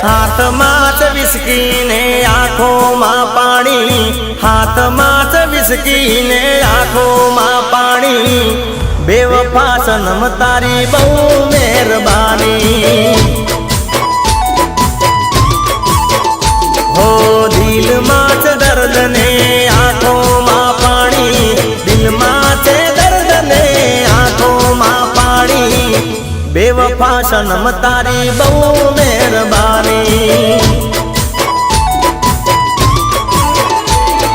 હાથમાં જ વિસ્કી ને આંખોમાં પાણી, હાથમાં જ વિસ્કી ને આંખોમાં પાણી, બેવફા સનમ તારી બહુ મહેરબાની। હો દિલમાં છે દર્દ ને આંખોમાં પાણી, દિલમાં છે દર્દ ને આંખોમાં પાણી, બેવફા સનમ તારી બહુ મહેરબાની।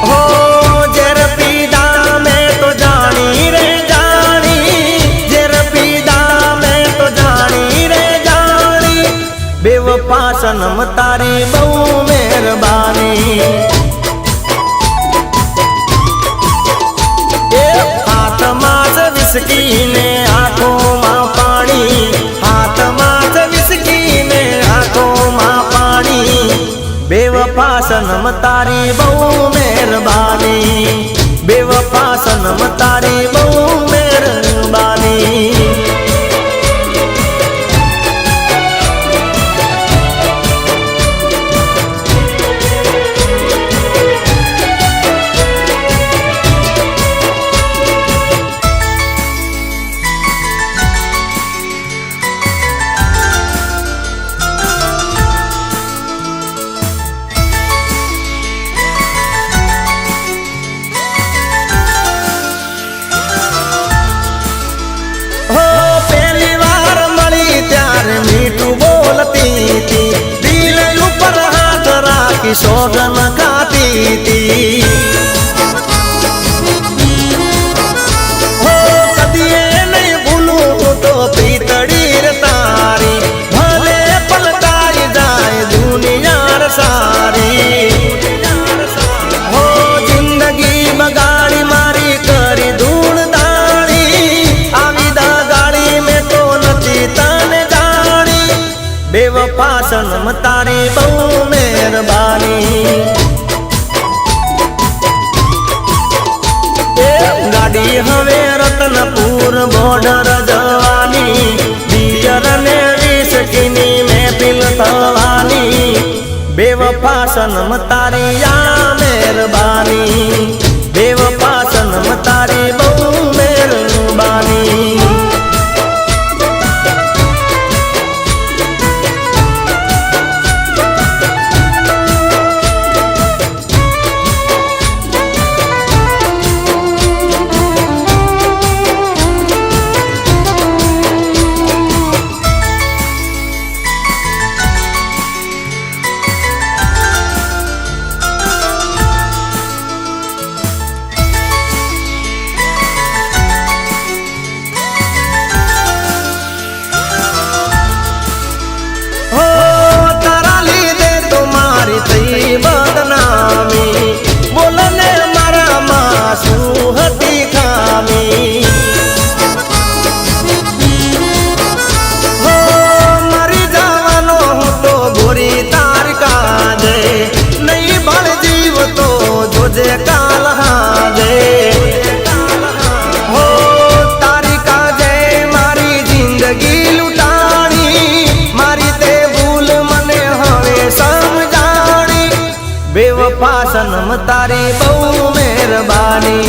હો ઝેર પીધા મેં તો જાણી રે જાણી, ઝેર પીધા મેં તો જાણી રે જાણી, બેવફા સનમ તારી બહુ મહેરબાની। હાથમાં જ વિસ્કી ને આંખોમાં પાણી, હાથમાં જ વિસ્કી ને આંખોમાં પાણી, બેવફા સનમ તારી બહુ મહેરબાની, બેવફા સનમ તારી બહુ મહેરબાની। मीठू बोलती थी, दिल ऊपर हाथ राखी सोगन खाती थी। हो कदिए नहीं भूलूं तो पीतड़ी रे तारी, भले पलटाई जाए दुनिया सारी। हो जिंदगी बगाड़ी मारी करी धूल दाड़ी, आविदा गाड़ी में तो नची तने बेवफा सनम तारी बहू मेहरबानी। गाड़ी हवे रतनपुर बॉर्डर जवानी, बियर ने विस्की में पिल थवानी, बेवफा सनम तारी या मेहरबानी, बेवफा सनम तारी बहू मेहरबानी। बदनामी बोलने मारा मासू हती खामी, हो मरी जावानो तो बुरी तार काजे, नहीं बल जीव तो जोजे काल हाजे। हो तारी काजे मारी जिंदगी लुटानी, मारी ते भूल मने हवे समझा, बेवफा सनम तारी बहू मेहरबानी।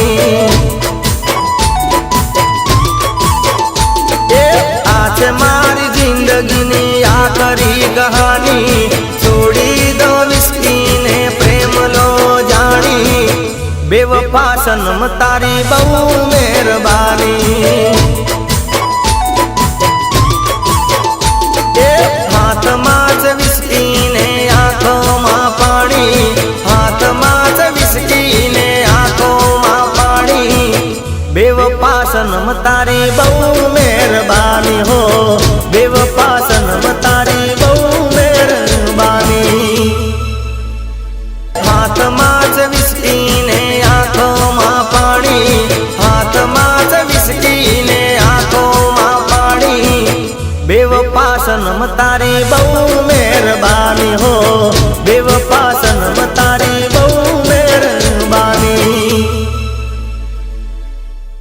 आज मारी जिंदगी नी आखरी कहानी, छोड़ी दो विस्की ने प्रेम लो जानी, बेवफा सनम तारी बहू मेहरबानी। हाथમાં જ વિસ્કી ને આંખોમાં પાણી, હાથમાં જ વિસ્કી ને આંખોમાં પાણી, બેવફા સનમ તારી બહુ મહેરબાની। હો બેવફા સનમ તારી બહુ મહેરબાની। હાથમાં જ વિસ્કી ને આંખોમાં પાણી, હાથમાં જ વિસ્કી ને આંખોમાં પાણી, बेवफा सनम तारी बहू मेहरबानी। हो बेवफा